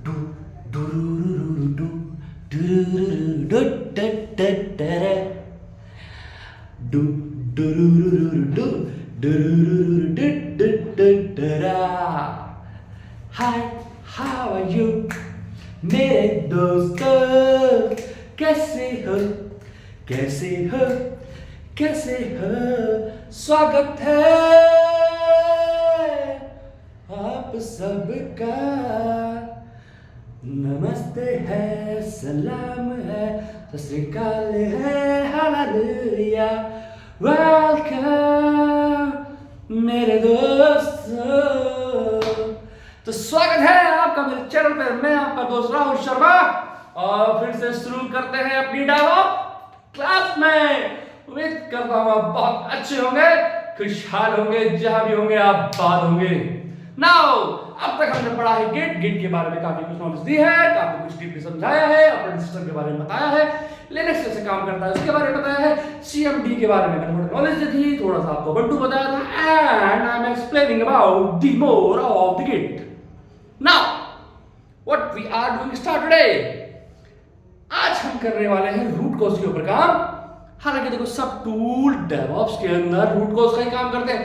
Do डुरुरुरुरु डू डुरुरुरुरु डु डडडडरे डू डुरुरुरुरु डू डुरुरुरुरु डु डडडडरा हाय हाउ आर यू मेरे दोस्तों कैसे हो कैसे हो कैसे हो स्वागत है आप सबका नमस्ते है सलाम है सत श्री अकाल है हालेलुया वेलकम मेरे दोस्तों। तो स्वागत है आपका मेरे चैनल पर। मैं आपका दोस्त राहुल शर्मा और फिर से शुरू करते हैं अपनी डेवऑप्स क्लास में। उम्मीद करता हूं आप बहुत अच्छे होंगे, खुशहाल होंगे, जहां भी होंगे आप बात होंगे। नाउ अब तक हमने पढ़ा है गिट के बारे में काफी कुछ नॉलेज दी है, काफी कुछ डीपली समझाया है, ऑपरेटिंग सिस्टम के बारे में बताया है, लिनक्स कैसे काम करता है उसके बारे में बताया है, सीएमडी के बारे में मैंने थोड़ा नॉलेज दी थी, थोड़ा सा आपको बंटू बताया था and I am explaining about the more of the Git. Now what we are doing start today. आज हम करने वाले हैं रूट कॉज के ऊपर काम। हालांकि देखो सब टूल डेवऑप्स के अंदर रूट कॉज का ही काम करते हैं,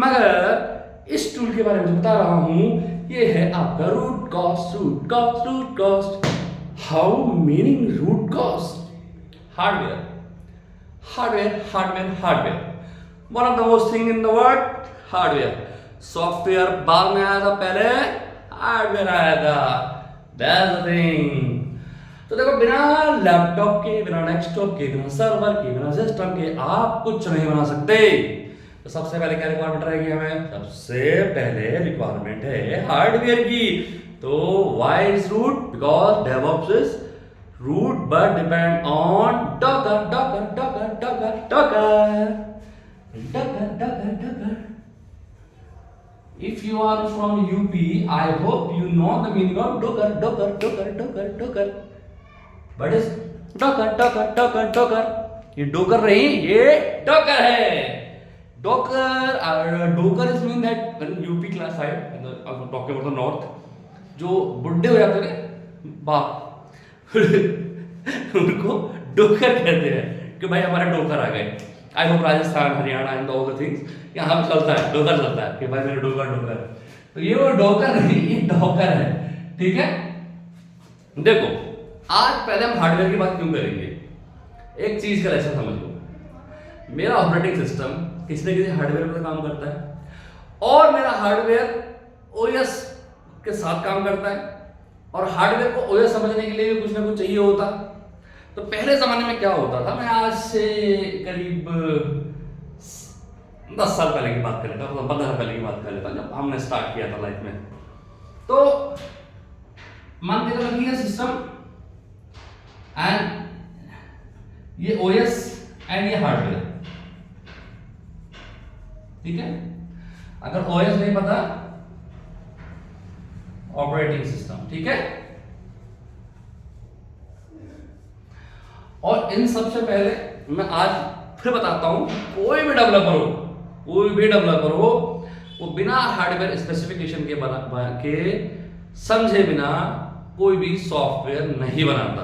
मगर इस टूल के बारे में जो बता रहा हूं ये है आपका root cause. How meaning root cause. Hardware one of the most thing in the world hardware. Software बाद में आया था, पहले हार्डवेयर आया था। That's the thing. तो देखो बिना लैपटॉप के, बिना डेस्कटॉप के, बिना सर्वर के, बिना सिस्टम के आप कुछ नहीं बना सकते। तो सबसे पहले क्या रिक्वायरमेंट रहेगी हमें? सबसे पहले रिक्वायरमेंट है हार्डवेयर की। तो why is root? Because DevOps is root but depend on Docker. If you are from UP, I hope you know the meaning of docker. What is docker? ये डोकर नहीं, ये डॉकर है। Docker is mean that UP class side talking about the north, जो बुढ़े हो जाते हैं बाप उनको डोकर कहते हैं कि भाई हमारे डोकर आ गए। I hope Rajasthan, Haryana and all the things यहाँ पे चलता है, डोकर चलता है कि भाई मेरे डोकर। तो ये वो डोकर नहीं, ये डॉकर है। ठीक है, देखो आज पहले हम हार्डवेयर की बात क्यों करेंगे। एक चीज का लेसन समझ लो, मेरा ऑपरेटिंग सिस्टम किसी न किसी हार्डवेयर पर काम करता है और मेरा हार्डवेयर ओएस के साथ काम करता है, और हार्डवेयर को ओएस समझने के लिए भी कुछ ना कुछ चाहिए होता। तो पहले जमाने में क्या होता था, मैं आज से करीब 10 साल पहले की बात कर लेता हूँ, 15 साल पहले की बात कर लेता हूँ, जब हमने स्टार्ट किया था लाइफ में। तो मान के चलो ये सिस्टम एंड ये ओएस एंड ये हार्डवेयर। ठीक है, अगर ओएस नहीं पता, ऑपरेटिंग सिस्टम। ठीक है, और इन सबसे पहले मैं आज फिर बताता हूं, कोई भी डेवलपर हो वो बिना हार्डवेयर स्पेसिफिकेशन के समझे बिना कोई भी सॉफ्टवेयर नहीं बनाता।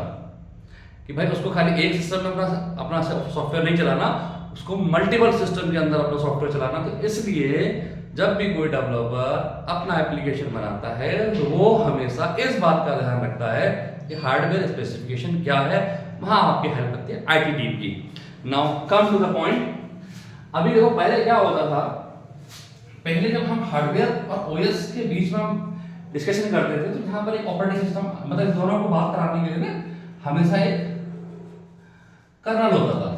कि भाई उसको खाली एक सिस्टम में अपना सॉफ्टवेयर नहीं चलाना, उसको मल्टीपल सिस्टम के अंदर अपना सॉफ्टवेयर चलाना। तो इसलिए जब भी कोई डेवलपर अपना एप्लीकेशन बनाता है तो वो हमेशा इस बात का ध्यान रखता है कि हार्डवेयर स्पेसिफिकेशन क्या है, वहां आपकी हेल्प करती है आईटी टीम की। Now come to the point. अभी देखो पहले क्या होता था, पहले जब हम हार्डवेयर और ओएस के बीच में हम डिस्कशन करते थे तो यहाँ पर एक ऑपरेटिंग सिस्टम, मतलब दोनों को बात कराने के लिए ना हमेशा एक कर्नल होता था।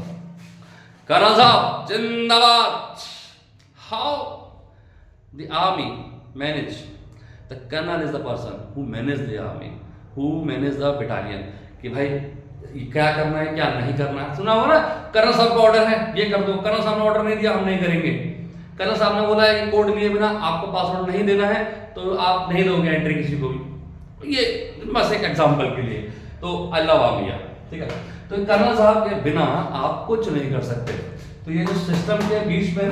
कर्नल साहब जिंदाबाद। How the army manage, the colonel is the person who manage the army, who manage the battalion. कि भाई क्या करना है, क्या नहीं करना है। सुना होगा ना, कर्नल साहब का ऑर्डर है ये कर दो, कर्नल साहब ने ऑर्डर नहीं दिया हम नहीं करेंगे। कर्नल साहब ने बोला है कि कोड लिए बिना आपको पासवर्ड नहीं देना है तो आप नहीं दोगे एंट्री किसी को भी। ये बस एक एग्जांपल के लिए। तो आई लव आर्मी। ठीक है, तो कर्नल साहब के बिना आप कुछ नहीं कर सकते। तो ये जो सिस्टम के बीच में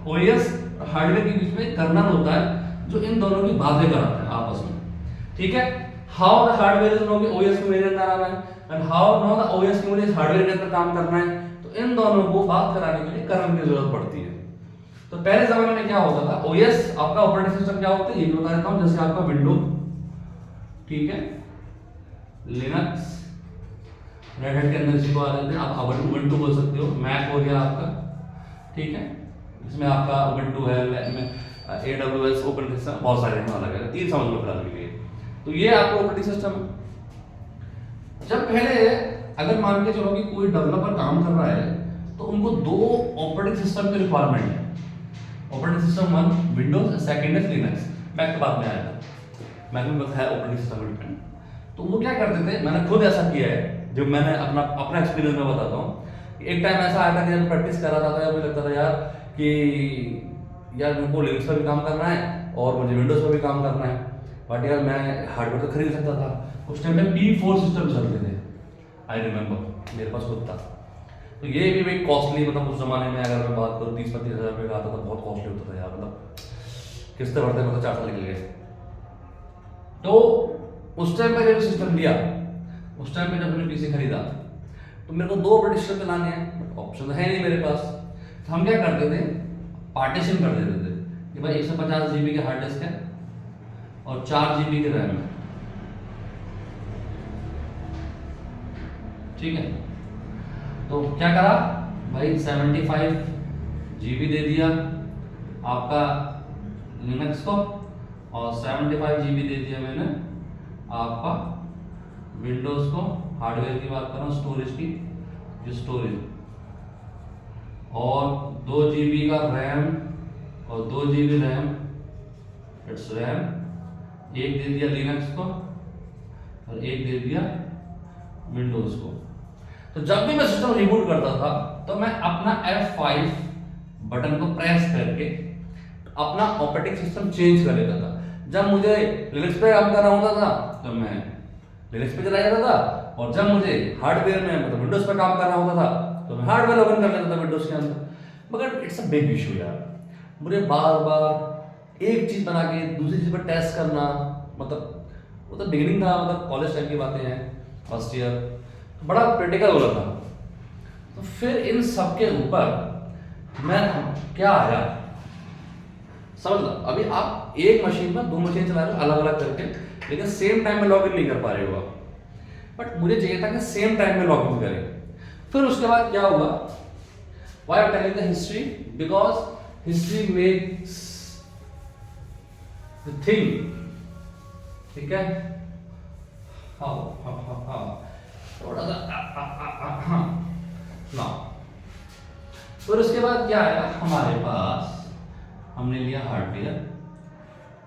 ओएस और हार्डवेयर के बीच में कर्नल होता है जो इन दोनों की बातें कराता है आपस में। ठीक है, how the hardware is know कि ओएस को मेरे अंदर आना है, and how know the OS को मुझे इस हार्डवेयर के अंदर काम करना है। तो इन दोनों को बात कराने के लिए कर्म की जरूरत पड़ती है। तो पहले जमाने में क्या होता था, ओएस आपका ऑपरेटिंग सिस्टम क्या होता है ये भी बता देता हूं। जैसे आपका विंडो, ठीक है, लिनक्स, रेड हैट के अंदर इसी को आ जाते हैं, आप उबंटू बोल सकते हो, मैक हो गया आपका, ठीक है, इसमें आपका उबंटू है, AWS ऑपरेटिंग सिस्टम, बहुत सारे हैं अलग अलग, 3 समझ लो फिलहाल के लिए। तो ये आपका ऑपरेटिंग सिस्टम है। जब पहले अगर मान के चलो कि कोई डेवलपर काम कर रहा है तो उनको 2 ऑपरेटिंग सिस्टम की रिक्वायरमेंट है। ऑपरेटिंग सिस्टम 1 विंडोज, सेकंड है लिनक्स। मैक तो बाद में आया था, मैक में बस है ऑपरेटिंग सिस्टम डिपेंड। तो वो क्या करते थे, मैंने खुद ऐसा किया है, जब मैंने अपना एक्सपीरियंस में बताता हूँ। एक टाइम ऐसा आया था कि जब प्रैक्टिस कर रहा था, मुझे लगता था यार कि यार मेरे को लिनक्स पर भी काम करना है और मुझे विंडोज पर भी काम करना है, बट यार मैं हार्डवेयर तो खरीद सकता था। उस टाइम में P4 सिस्टम चलते थे, आई रिमेम्बर, मेरे पास खुद था। तो ये भी भाई कॉस्टली, मतलब उस जमाने में अगर मैं बात करूँ 30-35 हज़ार रुपये का आता था, बहुत कॉस्टली होता था यार, मतलब किस्तें भरते मतलब 4 साल निकल गए। तो उस टाइम पे जब सिस्टम लिया, उस टाइम पे जब मैंने पीसी खरीदा तो मेरे को 2 ऑपरेटिंग सिस्टम चलाने हैं, बट ऑप्शन है नहीं मेरे पास। तो हम क्या करते थे, पार्टीशन कर देते थे कि भाई 150 GB के हार्ड डिस्क है और 4 GB की रैम है, ठीक है। तो क्या करा भाई, 75 GB दे दिया आपका लिनक्स को और 75 GB दे दिया मैंने आपका विंडोज को। हार्डवेयर की बात कर रहा हूँ, स्टोरेज की, जो स्टोरेज, और 2 GB का रैम और 2 GB रैम, इट्स रैम, एक दे दिया लिनक्स को और एक दे दिया विंडोज को। तो जब भी मैं सिस्टम रिबूट करता था तो मैं अपना F5 बटन को प्रेस करके अपना ऑपरेटिंग सिस्टम चेंज कर लेता था। जब मुझे लिनक्स पे काम करना होता था तो मैं लिनक्स पे चला जाता था, और जब मुझे हार्डवेयर में मतलब विंडोज पे काम करना होता था तो मैं हार्डवेयर ओपन कर लेता था विंडोज के अंदर। मगर इट्स अ बिग इशू यार, मुझे बार बार एक चीज बना के दूसरी चीज पर टेस्ट करना, मतलब वो तो बिगिनिंग था, मतलब कॉलेज टाइम की बातें हैं, फर्स्ट ईयर, तो बड़ा क्रिटिकल हो रहा था। तो फिर इन सब के ऊपर मैं क्या आया, समझ लो, अभी आप एक मशीन पर 2 मशीन चला रहे हो अलग अलग करके, लेकिन सेम टाइम में लॉग इन नहीं कर पा रहे हो आप। बट मुझे चाहिए था कि सेम टाइम में लॉग इन करें। फिर उसके बाद क्या हुआ, why I am telling the history, because history makes the thing, ठीक है, हाँ थोड़ा सा ना। फिर उसके बाद क्या आया हमारे पास, हमने लिया हार्डवेयर,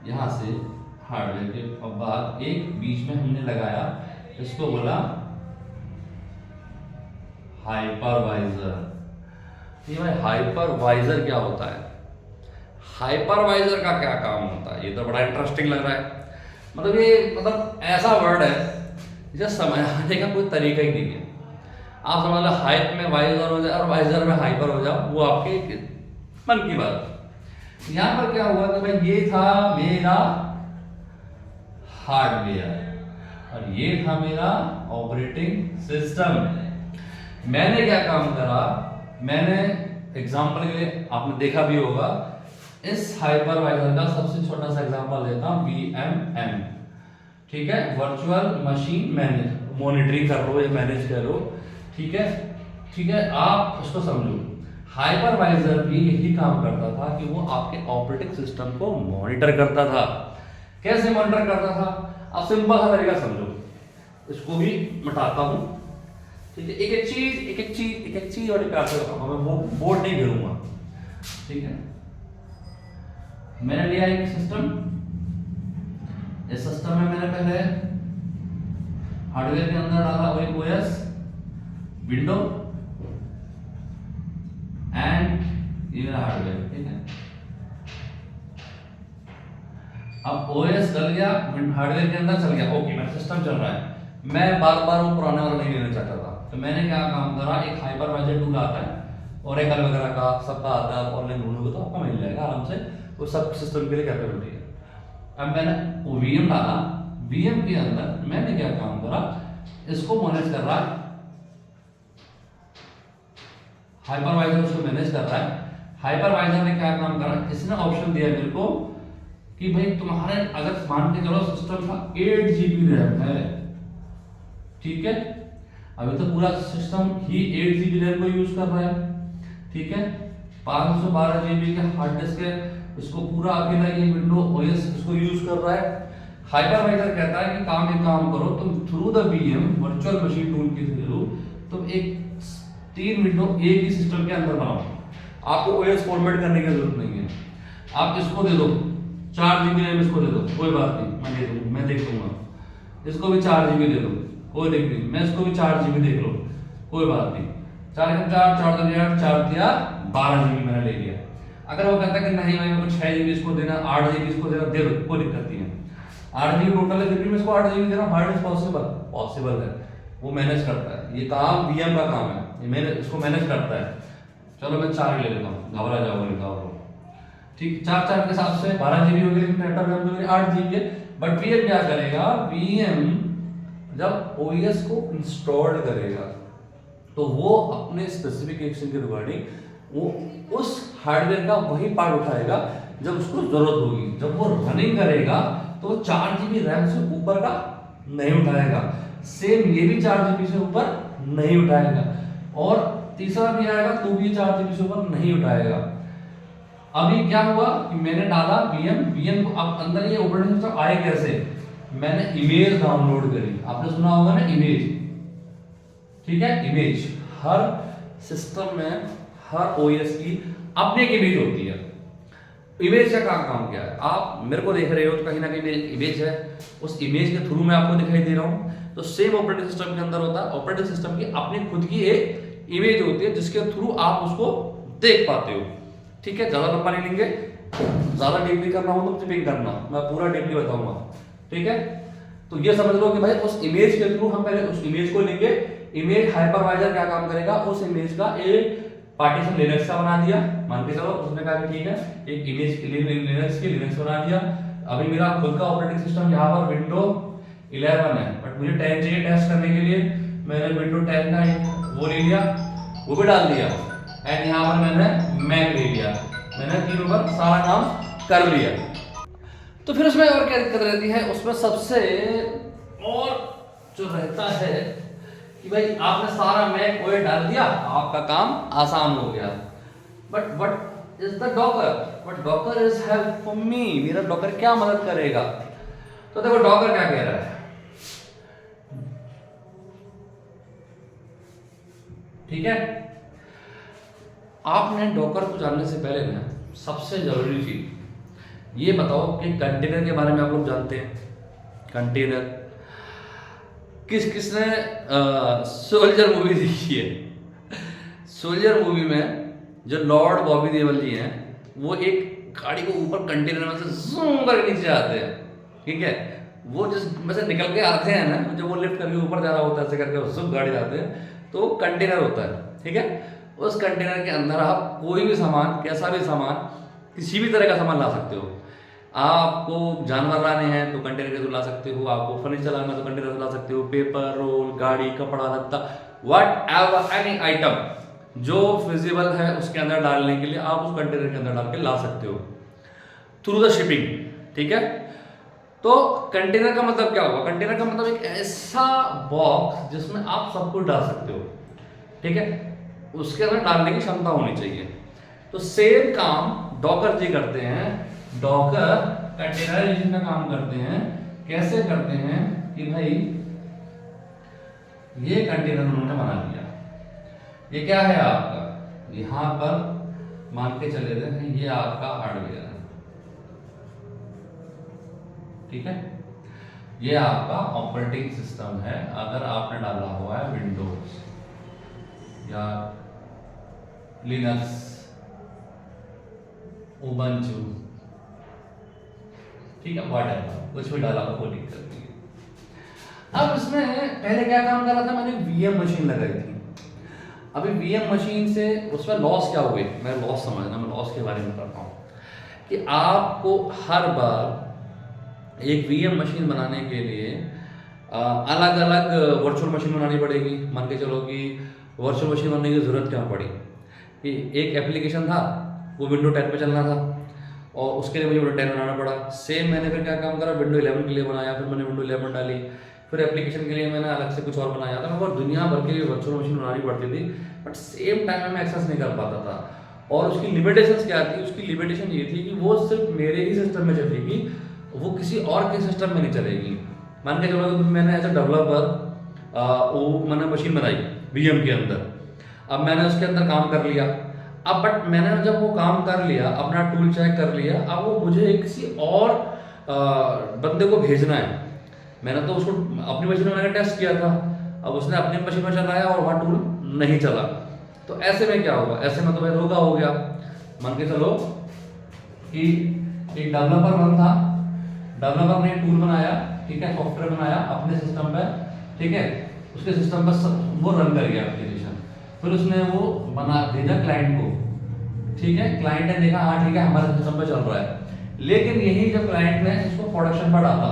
यहां से हार्डवेयर के बाद एक बीच में हमने लगाया, इसको बोला हाइपरवाइजर। ये भाई हाइपरवाइजर क्या होता है, हाइपरवाइजर का क्या काम होता है, ये तो बड़ा इंटरेस्टिंग लग रहा है। मतलब ये मतलब ऐसा वर्ड है जिसे समझाने का कोई तरीका ही नहीं है। आप समझ लो हाइप में वाइजर हो जाए और वाइजर में हाइपर हो जाओ, वो आपके मन की बात। यहां पर क्या हुआ कि भाई ये था मेरा हार्डवेयर और ये था मेरा ऑपरेटिंग सिस्टम। मैंने क्या काम करा, मैंने एग्जांपल के लिए आपने देखा भी होगा, इस हाइपरवाइजर का सबसे छोटा सा एग्जांपल देता हूं, VMM, ठीक है, वर्चुअल मशीन मैनेज, मॉनिटरिंग कर लो या मैनेज करो, ठीक है, ठीक है, आप उसको समझो। हाइपरवाइजर भी यही काम करता था कि वो आपके ऑपरेटिंग सिस्टम को मॉनिटर करता था। कैसे मॉनिटर करता था, आप सिंपल सा तरीका समझो, इसको भी मिटाता हूं, ठीक है, एक एक चीज वाली प्यार से बताऊंगा, मैं वो बोर्ड नहीं गिरूंगा, ठीक है। मैंने लिया एक सिस्टम, इस सिस्टम में मैंने पहले हार्डवेयर के अंदर डाला एक ओएस, विंडो एंड ये मेरा हार्डवेयर, ठीक है। अब ओएस डल गया, हार्डवेयर के अंदर चल गया, ओके, मेरा सिस्टम चल रहा है। मैं बार बार वो पुराने वाला नहीं लेना चाहता था, तो मैंने क्या काम करा, एक हाइपरवाइजर टूल आता है और एक वगैरह का सबका आता है, ऑनलाइन ढूंढोगे तो आपको मिल जाएगा आराम से, वो सब सिस्टम के लिए कैपेबिलिटी है। अब मैंने VM डाला, वीएम के अंदर मैंने क्या काम करा, इसको मैनेज कर रहा है हाइपरवाइजर, उसको मैनेज कर रहा है। हाइपरवाइजर ने क्या काम करा, इसने ऑप्शन दिया मेरे को कि भाई तुम्हारे अगर मान के चलो सिस्टम का 8 GB रैम है, ठीक है, अभी तो पूरा सिस्टम ही 8 GB रैम को यूज कर रहा है, ठीक है, 512 GB के हार्ड डिस्क है, इसको पूरा अकेला ये विंडो ओएस इसको यूज कर रहा है। हाइपरवाइजर कहता है कि एक काम करो तुम, through the VM virtual machine tool के थ्रू तुम एक 3 विंडो एक ही सिस्टम के अंदर बनाओ, आपको ओएस फॉर्मेट करने की जरूरत नहीं है। आप इसको दे दो 4 GB रैम, इसको दे दो कोई बात नहीं, मैं दे दूँ, मैं देख लूंगा। इसको भी 4 GB दे दो, कोई दिक्कत नहीं, मैं इसको भी 4 GB देख लो, कोई बात नहीं। 4 के 4 4 2 8 4 दिया 12 GB मैंने ले लिया। अगर वो कहता है कि नहीं भाई मेरे को 6 GB इसको देना, 8 GB इसको देना, दे दो, कोई दिक्कत नहीं है। 8 GB टोटल है, फिर भी मैं इसको 8 GB देना हार्ड इज पॉसिबल है, वो मैनेज करता है। ये काम वीएम का काम है, ये मैंने इसको मैनेज करता है। चलो मैं 4 ले लेता हूँ, घबरा जाओगे नहीं घबराओ, ठीक, 4 4 के हिसाब से 12 GB हो गई, इंटरनल रैम तो मेरी 8 GB है। बट वीएम क्या करेगा, वीएम जब ओएस को इंस्टॉल करेगा तो वो अपने स्पेसिफिकेशन के रिगार्डिंग वो उस हार्डवेयर का वही पार्ट उठाएगा जब उसको जरूरत होगी। जब वो रनिंग करेगा तो 4 GB रैम से ऊपर का नहीं उठाएगा, सेम ये भी 4 GB से ऊपर नहीं उठाएगा, और तीसरा भी आएगा तो भी 4 GB से ऊपर नहीं उठाएगा। अभी क्या हुआ कि मैंने डाला वीएम को, अब अंदर ये ऑपरेटिंग सिस्टम आए कैसे, मैंने इमेज डाउनलोड करी, आपने सुना होगा ना इमेज, ठीक है, इमेज हर सिस्टम में हर ओएस की अपनी एक इमेज होती है। इमेज का काम क्या है, आप मेरे को देख रहे हो तो कहीं ना कहीं इमेज है, उस इमेज के थ्रू मैं आपको दिखाई दे रहा हूं, तो सेम ऑपरेटिंग सिस्टम के अंदर होता है, ऑपरेटिंग सिस्टम की अपनी खुद की एक इमेज होती है जिसके थ्रू आप उसको देख पाते हो, ठीक है। ज्यादा लंबा नहीं लेंगे, ज्यादा डीपली करना हो तो टिपिंग करना, मैं पूरा डीपली बताऊंगा, ठीक है। तो ये समझ लो कि भाई उस इमेज के थ्रू हम पहले उस इमेज को लेंगे। इमेज हाइपरवाइजर क्या काम करेगा, उस इमेज का एक पार्टीशन लिनक्स का बना दिया, मान के चलो उसने कहा कि ठीक है एक इमेज लिनक्स बना दिया। अभी मेरा खुद का ऑपरेटिंग सिस्टम यहाँ पर विंडो 11 है, बट मुझे 10 चाहिए टेस्ट करने के लिए, मैंने विंडो 10 का वो ले लिया, वो भी डाल दिया, एंड यहाँ पर मैंने मैक ले लिया, मैंने तीनों पर सारा काम कर लिया। तो फिर उसमें और क्या दिक्कत रहती है, उसमें सबसे और जो रहता है कि भाई आपने सारा मैक ओए डाल दिया, आपका काम आसान हो गया। But what is the Docker, but Docker is help for me, मेरा डॉकर क्या मदद करेगा। तो देखो डॉकर क्या कह रहा है, ठीक है, आपने डॉकर को जानने से पहले ना सबसे जरूरी चीज ये बताओ कि कंटेनर के बारे में आप लोग जानते हैं। कंटेनर किसने सोल्जर मूवी देखी है, सोल्जर मूवी में जो लॉर्ड बॉबी देओल जी हैं वो एक गाड़ी को ऊपर कंटेनर में से जूम करके नीचे आते हैं, ठीक है, वो जिस में से निकल के आते हैं ना, जब वो लिफ्ट करके ऊपर जा रहा होता है ऐसे करके जूम गाड़ी जाते हैं, तो कंटेनर होता है, ठीक है। उस कंटेनर के अंदर आप कोई भी सामान, कैसा भी सामान, किसी भी तरह का सामान ला सकते हो। आपको जानवर लाने हैं तो कंटेनर के थ्रू ला सकते हो, आपको फर्नीचर लाना है तो कंटेनर से ला सकते हो, पेपर, रोल, गाड़ी, कपड़ा, लत्ता, व्हाट एवर एनी आइटम जो फिजिबल है उसके अंदर डालने के लिए आप उस कंटेनर के अंदर डाल के ला सकते हो थ्रू द शिपिंग, ठीक है। तो कंटेनर का मतलब क्या होगा, कंटेनर का मतलब एक ऐसा बॉक्स जिसमें आप सब कुछ डाल सकते हो, ठीक है, उसके अंदर डालने की क्षमता होनी चाहिए। तो सेम काम डॉकर जी करते हैं, डॉकर कंटेनराइजेशन का काम करते हैं। कैसे करते हैं कि भाई ये कंटेनर उन्होंने बना लिया, ये क्या है आपका, यहां पर मान के चले थे ये आपका हार्डवेयर है, ठीक है, ये आपका ऑपरेटिंग सिस्टम है। अगर आपने डाला हुआ है विंडोज या लिनक्स, उबंटू, ठीक है, व्हाटएवर कुछ भी डाला हो कोई दिक्कत नहीं है। अब इसमें पहले क्या काम कर रहा था, मैंने वीएम मशीन लगाई थी। अभी वीएम मशीन से उसमें लॉस क्या हुए, मैं लॉस समझना, मैं लॉस के बारे में करता हूँ कि आपको हर बार एक वीएम मशीन बनाने के लिए अलग अलग वर्चुअल मशीन बनानी पड़ेगी। मान के चलो कि वर्चुअल मशीन बनाने की ज़रूरत क्या पड़ी कि एक एप्लीकेशन था, वो विंडो 10 पे चलना था और उसके लिए मुझे विंडो 10 बनाना पड़ा। सेम मैंने फिर क्या काम करा, विंडो 11 के लिए बनाया, फिर मैंने विंडो 11 डाली, फिर एप्लीकेशन के लिए मैंने अलग से कुछ और बनाया था। मेरे को दुनिया भर की वर्चुअल मशीन बनानी पड़ती थी, बट सेम टाइम में मैं एक्सेस नहीं कर पाता था। और उसकी लिमिटेशंस क्या थी? उसकी लिमिटेशन ये थी कि वो सिर्फ मेरे ही सिस्टम में चलेगी, वो किसी और के सिस्टम में नहीं चलेगी। मान के चलो कि मैंने एज अ डेवलपर वो मैंने मशीन बनाई वीएम के अंदर, अब मैंने उसके अंदर काम कर लिया। अब बट मैंने जब वो काम कर लिया, अपना टूल चेक कर लिया, अब वो मुझे किसी और बंदे को भेजना है। मैंने तो उसको अपनी मशीन में मैंने टेस्ट किया था, अब उसने अपनी मशीन में चलाया और वहाँ टूल नहीं चला। तो ऐसे में क्या होगा? ऐसे में तो भाई धोखा हो गया। मान के चलो कि एक डेवलपर बन था, डेवलपर ने टूल बनाया, ठीक है, सॉफ्टवेयर बनाया अपने सिस्टम पे, ठीक है, उसके सिस्टम पर वो रन कर गया एप्लीकेशन। फिर उसने वो बना भेजा क्लाइंट को, ठीक है, क्लाइंट ने देखा हाँ ठीक है हमारे सिस्टम पे चल रहा है। लेकिन यही जब क्लाइंट ने इसको प्रोडक्शन पर डाला,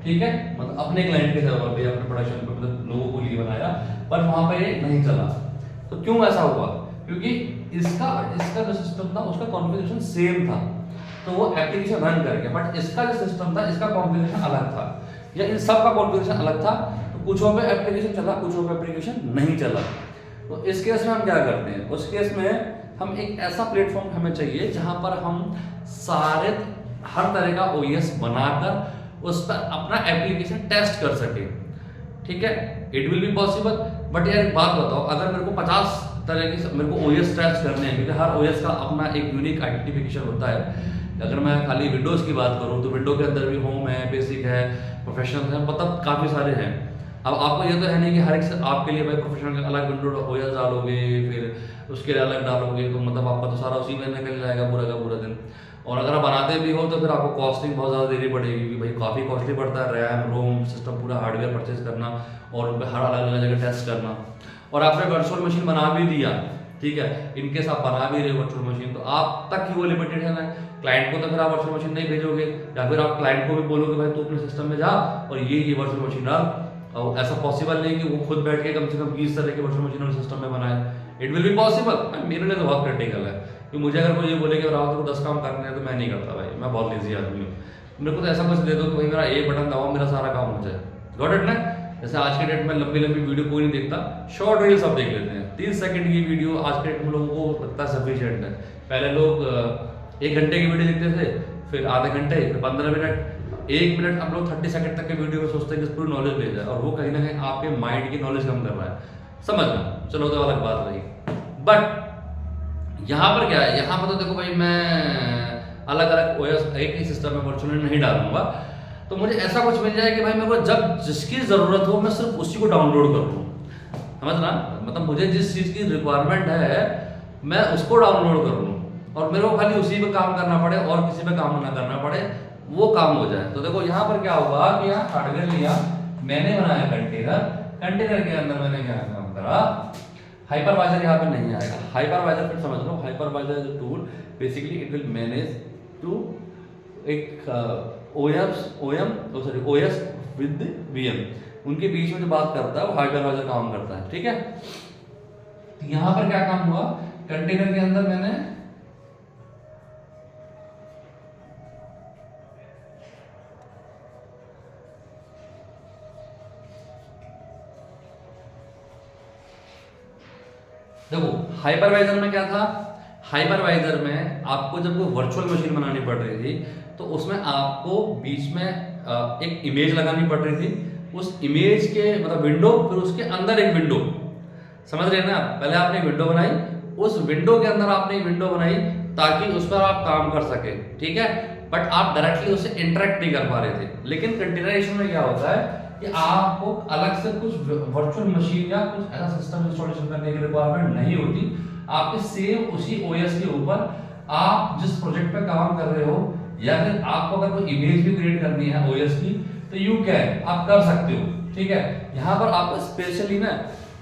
ठीक है, मतलब अपने क्लाइंट के सर्वर पे, अपने प्रोडक्शन पे, मतलब लोगों को लिए बनाया, पर वहां पे ये नहीं चला। तो क्यों ऐसा हुआ? क्योंकि इसका जो सिस्टम था उसका कॉन्फ़िगरेशन सेम था, तो वो एप्लीकेशन रन कर गया। बट इसका जो सिस्टम था, इसका कॉन्फ़िगरेशन अलग था, या इन सब का कॉन्फ़िगरेशन अलग था। तो कुछ पे एप्लीकेशन चला, कुछ पे एप्लीकेशन नहीं चला। तो इस केस में हम क्या करते हैं? उस केस में हम एक ऐसा प्लेटफॉर्म हमें चाहिए जहां पर हम सारे हर तरह का ओएस बनाकर उस पर अपना एप्लीकेशन टेस्ट कर सके, ठीक है। It will be possible, but यार एक बात बताओ, अगर मेरे को 50 तरह की मेरे को ओएस टेस्ट करने हैं, क्योंकि हर ओएस का अपना एक यूनिक आइडेंटिफिकेशन होता है। अगर मैं खाली विंडोज़ की बात करूँ तो विंडो के अंदर भी होम है, बेसिक है, प्रोफेशनल है, मतलब काफ़ी सारे हैं। अब आपको ये तो है नहीं कि हर एक आपके लिए भाई प्रोफेशनल का अलग विंडो ओएस डालोगे, फिर उसके लिए अलग डालोगे, तो मतलब आपका तो सारा उसी में निकल जाएगा पूरा का पूरा दिन। और अगर आप बनाते भी हो तो फिर आपको कॉस्टिंग बहुत ज़्यादा देनी पड़ेगी, क्योंकि भाई काफ़ी कॉस्टली पड़ता है रैम रोम सिस्टम पूरा हार्डवेयर परचेज करना और उन पर हर अलग अलग जगह टेस्ट करना। और आपने वर्चुअल मशीन बना भी दिया, ठीक है, इनकेस आप बना भी रहे हो वर्चुअल मशीन, तो आप तक ही वो लिमिटेड है। क्लाइंट को तो फिर आप वर्चुअल मशीन नहीं भेजोगे, या फिर आप क्लाइंट को भी बोलोगे भाई तू अपने सिस्टम में जा और ये वर्चुअल मशीन डाल। और ऐसा पॉसिबल नहीं कि वो खुद बैठ के कम से कम 20 तरह के वर्चुअल मशीन सिस्टम में बनाए। इट विल बी पॉसिबल, मेरे लिए तो बहुत क्रिटिकल है कि मुझे अगर कोई ये बोले कि राहुल को 10 काम करने हैं तो मैं नहीं करता भाई, मैं बहुत लेजी आदमी हूँ। मेरे को तो ऐसा कुछ दे दो कि भाई मेरा एक बटन दबाओ मेरा सारा काम हो जाए। गॉट इट ना? जैसे आज के डेट में लंबी लंबी वीडियो कोई नहीं देखता, शॉर्ट रील सब देख लेते हैं। 30 सेकंड की वीडियो आज के डेट में लोगों को लगता है सफिशिएंट है। पहले लोग 1 घंटे की वीडियो देखते थे, फिर आधे घंटे, फिर 15 मिनट, 1 मिनट। अब लोग 30 सेकंड तक के वीडियो में सोचते हैं कि पूरी नॉलेज ले जाए, और वो कहीं ना कहीं आपके माइंड की नॉलेज कम कर रहा है। समझना, चलो तो अलग बात रही। बट यहाँ पर क्या है? यहाँ पर तो देखो भाई मैं अलग अलग ओएस एक ही सिस्टम में वर्चुअली नहीं डालूंगा, तो मुझे ऐसा कुछ मिल जाए कि भाई मेरे को जब जिसकी ज़रूरत हो मैं सिर्फ उसी को डाउनलोड कर लूँ। समझना, मतलब मुझे जिस चीज़ की रिक्वायरमेंट है मैं उसको डाउनलोड कर लूँ, और मेरे को खाली उसी पे काम करना पड़े और किसी पे काम ना करना पड़े, वो काम हो जाए। तो देखो यहाँ पर क्या होगा कि यहाँ हार्डवेयर लिया, मैंने बनाया कंटेनर, कंटेनर के अंदर मैंने क्या काम करा, हाइपरवाइजर यहाँ पे नहीं आएगा। हाइपरवाइजर फिर समझ लो, hypervisor is a tool basically it will manage to एक ओएस विद वीएम, उनके बीच में जो बात करता है वो हाइपरवाइजर काम करता है, ठीक है। तो यहाँ पर क्या काम हुआ, कंटेनर के अंदर मैंने देखो हाइपरवाइजर में क्या था, हाइपरवाइजर में आपको जब कोई वर्चुअल मशीन बनानी पड़ रही थी तो उसमें आपको बीच में एक इमेज लगानी पड़ रही थी। उस इमेज के मतलब विंडो, फिर उसके अंदर एक विंडो, समझ रहे हैं ना? पहले आपने एक विंडो बनाई, उस विंडो के अंदर आपने एक विंडो बनाई ताकि उस पर आप काम कर सके, ठीक है। बट आप डायरेक्टली उससे इंटरेक्ट नहीं कर पा रहे थे। लेकिन कंटेनराइजेशन में क्या होता है कि आपको अलग से कुछ वर्चुअल मशीन या कुछ ऐसा सिस्टम इंस्टॉलेशन करने की रिक्वायरमेंट नहीं होती। आपके सेम उसी ओएस के ऊपर आप जिस प्रोजेक्ट पे काम कर रहे हो, या फिर आपको अगर कोई इमेज भी क्रिएट करनी है ओएस की, तो यू कैन, आप कर सकते हो, ठीक है। यहाँ पर आपको स्पेशली ना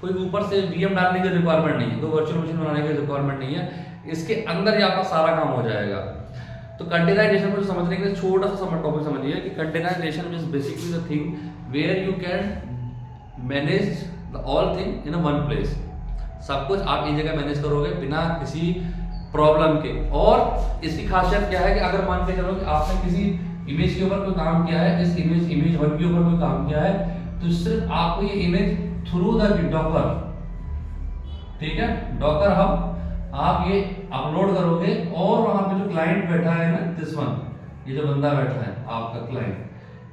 कोई ऊपर से वीएम डालने की रिक्वायरमेंट नहीं है, कोई वर्चुअल मशीन बनाने की रिक्वायरमेंट नहीं है, इसके अंदर ही आपका सारा काम हो जाएगा। तो कंटेनराइजेशन को समझने के लिए छोटा सा टॉपिक समझिए कि containerization is basically the thing where you can manage the all thing in a one place. सब कुछ आप एक जगह मैनेज करोगे बिना किसी प्रॉब्लम के। और इसकी खासियत क्या है कि अगर मान के चलो कि आपने किसी इमेज के ऊपर कोई काम किया है, इस इमेज 1 के ऊपर कोई काम किया है, तो सिर्फ आपको ये इमेज थ्रू द डॉकर, ठीक है, डॉकर हम आप ये अपलोड करोगे और वहां पे जो क्लाइंट बैठा है ना, दिस वन, ये जो बंदा बैठा है आपका क्लाइंट,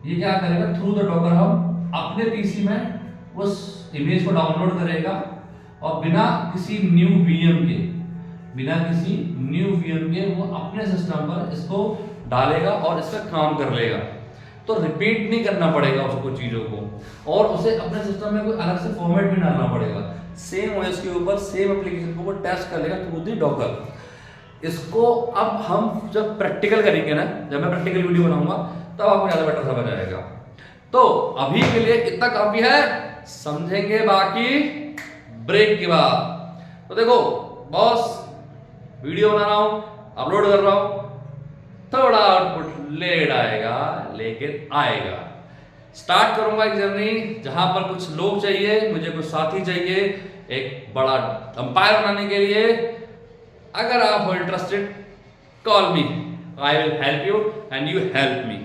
ये क्या करेगा, थ्रू द डॉकर हम अपने पीसी में उस इमेज को डाउनलोड करेगा और बिना किसी न्यू वीएम के वो अपने सिस्टम पर इसको डालेगा और इस पर काम कर लेगा। तो रिपीट नहीं करना पड़ेगा उसको चीजों को, और उसे अपने सिस्टम में कोई अलग से फॉर्मेट भी डालना पड़ेगा। सेम ओएस के ऊपर सेम एप्लीकेशन को वो टेस्ट कर लेगा थ्रू दी डॉकर। इसको अब हम जब प्रैक्टिकल करेंगे ना, जब मैं प्रैक्टिकल वीडियो बनाऊंगा तब आपको ज्यादा बेटर समझ आएगा। तो अभी के लिए इतना काफी है, समझेंगे बाकी ब्रेक के बाद। तो देखो बॉस, वीडियो बना रहा हूं, अपलोड कर रहा हूं, थोड़ा आउटपुट लेट आएगा लेकिन आएगा। स्टार्ट करूंगा एक जर्नी जहां पर कुछ लोग चाहिए, मुझे कुछ साथी चाहिए एक बड़ा अंपायर बनाने के लिए। अगर आप हो interested, call me, I will help you and you help me.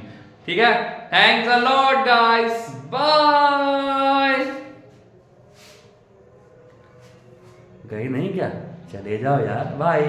ठीक है, thanks a lot guys, bye. गई नहीं क्या? चले जाओ यार, बाय।